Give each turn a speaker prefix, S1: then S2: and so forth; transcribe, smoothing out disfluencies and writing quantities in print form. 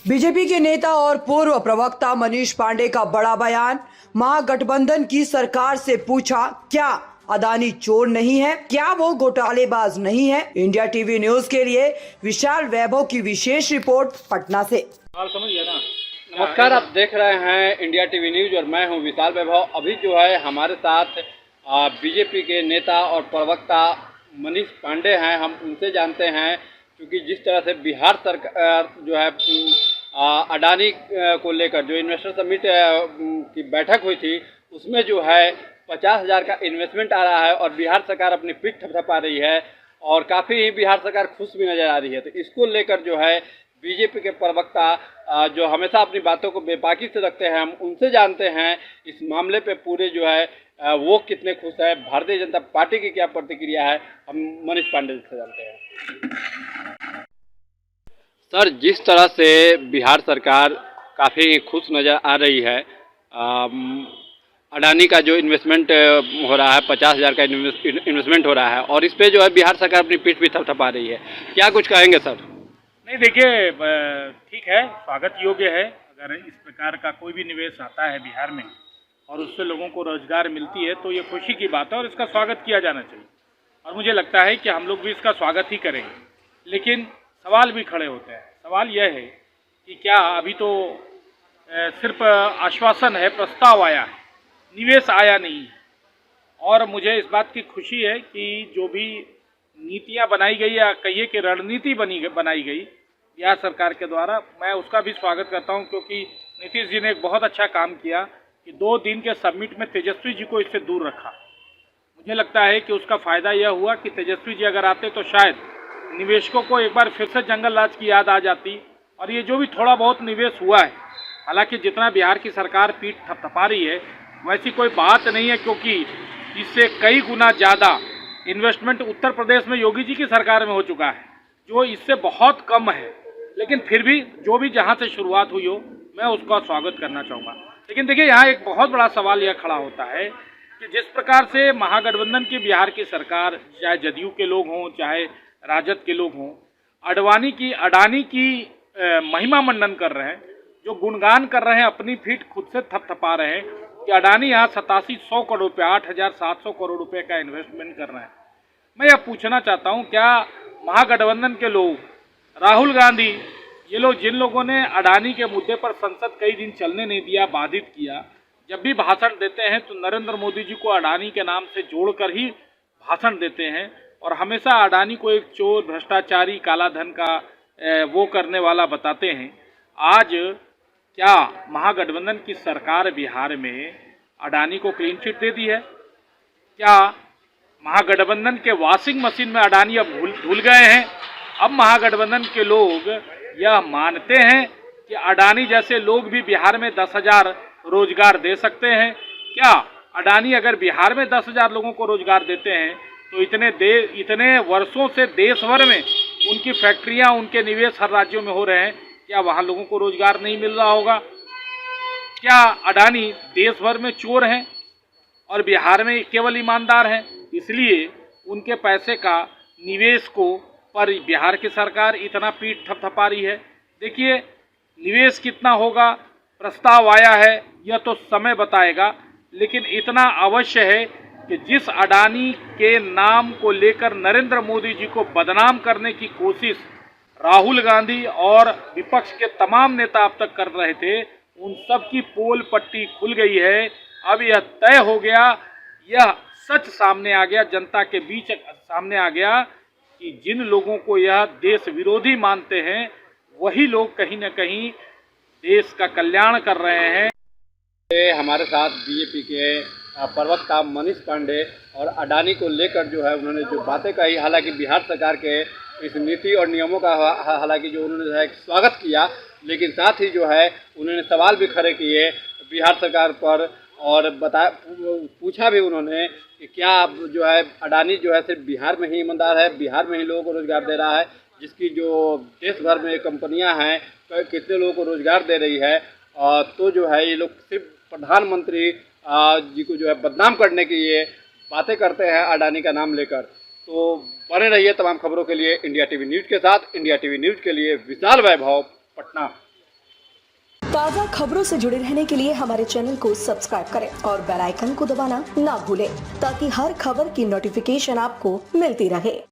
S1: BJP के नेता और पूर्व प्रवक्ता मनीष पांडे का बड़ा बयान। महागठबंधन की सरकार से पूछा, क्या अदानी चोर नहीं है, क्या वो घोटालेबाज नहीं है। इंडिया टीवी न्यूज के लिए विशाल वैभव की विशेष रिपोर्ट पटना से।
S2: समझ गया ना। नमस्कार, आप देख रहे हैं इंडिया टीवी न्यूज और मैं हूं विशाल वैभव। अभी जो है हमारे साथ बीजेपी के नेता और प्रवक्ता मनीष पांडे हैं। हम उनसे जानते हैं क्योंकि जिस तरह से बिहार सरकार जो है अडानी को लेकर जो इन्वेस्टर समिट की बैठक हुई थी उसमें जो है 50,000 का इन्वेस्टमेंट आ रहा है और बिहार सरकार अपनी पीठ थपथपा रही है और काफ़ी ही बिहार सरकार खुश भी नज़र आ रही है। तो इसको लेकर जो है बीजेपी के प्रवक्ता जो हमेशा अपनी बातों को बेबाकी से रखते हैं, हम उनसे जानते हैं इस मामले पे पूरे जो है वो कितने खुश है, भारतीय जनता पार्टी की क्या प्रतिक्रिया है, हम मनीष पांडे से जानते हैं। सर, जिस तरह से बिहार सरकार काफ़ी खुश नज़र आ रही है, अडानी का जो इन्वेस्टमेंट हो रहा है 50,000 का इन्वेस्टमेंट हो रहा है और इस पे जो है बिहार सरकार अपनी पीठ भी थपथपा रही है, क्या कुछ कहेंगे सर?
S3: नहीं, देखिए, ठीक है, स्वागत योग्य है। अगर इस प्रकार का कोई भी निवेश आता है बिहार में और उससे लोगों को रोजगार मिलती है तो ये खुशी की बात है और इसका स्वागत किया जाना चाहिए और मुझे लगता है कि हम लोग भी इसका स्वागत ही करेंगे। लेकिन सवाल भी खड़े होते हैं। सवाल यह है कि क्या अभी तो सिर्फ आश्वासन है, प्रस्ताव आया है, निवेश आया नहीं है। और मुझे इस बात की खुशी है कि जो भी नीतियां बनाई गई या कहिए कि रणनीति बनाई गई बिहार सरकार के द्वारा, मैं उसका भी स्वागत करता हूं क्योंकि नीतीश जी ने एक बहुत अच्छा काम किया कि 2 दिन के समिट में तेजस्वी जी को इससे दूर रखा। मुझे लगता है कि उसका फ़ायदा यह हुआ कि तेजस्वी जी अगर आते तो शायद निवेशकों को एक बार फिर से जंगल राज की याद आ जाती और ये जो भी थोड़ा बहुत निवेश हुआ है, हालांकि जितना बिहार की सरकार पीठ थपथपा रही है वैसी कोई बात नहीं है, क्योंकि इससे कई गुना ज़्यादा इन्वेस्टमेंट उत्तर प्रदेश में योगी जी की सरकार में हो चुका है, जो इससे बहुत कम है। लेकिन फिर भी जो भी जहां से शुरुआत हुई हो, मैं उसका स्वागत करना चाहूँगा। लेकिन देखिए, यहाँ एक बहुत बड़ा सवाल यह खड़ा होता है कि जिस प्रकार से महागठबंधन की बिहार की सरकार, चाहे जदयू के लोग हों चाहे राजद के लोग हों, अडानी की महिमा मंडन कर रहे हैं, जो गुणगान कर रहे हैं, अपनी पीठ खुद से थपथपा रहे हैं कि अडानी यहाँ 8700 करोड़ रुपये, 8,700 करोड़ रुपए का इन्वेस्टमेंट कर रहे हैं। मैं यह पूछना चाहता हूँ, क्या महागठबंधन के लोग, राहुल गांधी, ये लोग जिन लोगों ने अडानी के मुद्दे पर संसद कई दिन चलने नहीं दिया, बाधित किया, जब भी भाषण देते हैं तो नरेंद्र मोदी जी को अडानी के नाम से जोड़कर ही भाषण देते हैं और हमेशा अडानी को एक चोर, भ्रष्टाचारी, काला धन का वो करने वाला बताते हैं। आज क्या महागठबंधन की सरकार बिहार में अडानी को क्लीन चिट दे दी है? क्या महागठबंधन के वॉशिंग मशीन में अडानी अब भूल गए हैं? अब महागठबंधन के लोग यह मानते हैं कि अडानी जैसे लोग भी बिहार में 10,000 रोजगार दे सकते हैं। क्या अडानी अगर बिहार में 10,000 लोगों को रोजगार देते हैं तो इतने वर्षों से देश भर में उनकी फैक्ट्रियां, उनके निवेश हर राज्यों में हो रहे हैं, क्या वहां लोगों को रोजगार नहीं मिल रहा होगा? क्या अडानी देश भर में चोर हैं और बिहार में केवल ईमानदार हैं, इसलिए उनके पैसे का निवेश को पर बिहार की सरकार इतना पीठ थपथपा रही है? देखिए, निवेश कितना होगा, प्रस्ताव आया है, यह तो समय बताएगा, लेकिन इतना अवश्य है कि जिस अडानी के नाम को लेकर नरेंद्र मोदी जी को बदनाम करने की कोशिश राहुल गांधी और विपक्ष के तमाम नेता अब तक कर रहे थे, उन सब की पोल पट्टी खुल गई है। अब यह तय हो गया, यह सच सामने आ गया, जनता के बीच सामने आ गया कि जिन लोगों को यह देश विरोधी मानते हैं वही लोग कहीं न कहीं देश का कल्याण कर रहे हैं।
S2: हमारे साथ बीजेपी के प्रवक्ता मनीष पांडे और अडानी को लेकर जो है उन्होंने जो बातें कही, हालांकि बिहार सरकार के इस नीति और नियमों का हालांकि जो उन्होंने है स्वागत किया, लेकिन साथ ही जो है उन्होंने सवाल भी खड़े किए बिहार सरकार पर और पूछा भी उन्होंने कि क्या जो है अडानी जो है सिर्फ बिहार में ही ईमानदार है, बिहार में ही लोगों को रोजगार दे रहा है, जिसकी जो देश भर में कंपनियां हैं कितने लोगों को रोजगार दे रही है, तो जो है ये लोग सिर्फ प्रधानमंत्री जी को जो है बदनाम करने की ये बातें करते हैं अडानी का नाम लेकर। तो बने रहिए तमाम खबरों के लिए इंडिया टीवी न्यूज़ के साथ। इंडिया टीवी न्यूज़ के लिए विशाल वैभव, पटना।
S4: ताज़ा खबरों से जुड़े रहने के लिए हमारे चैनल को सब्सक्राइब करें और बेल आइकन को दबाना ना भूलें ताकि हर खबर की नोटिफिकेशन आपको मिलती रहे।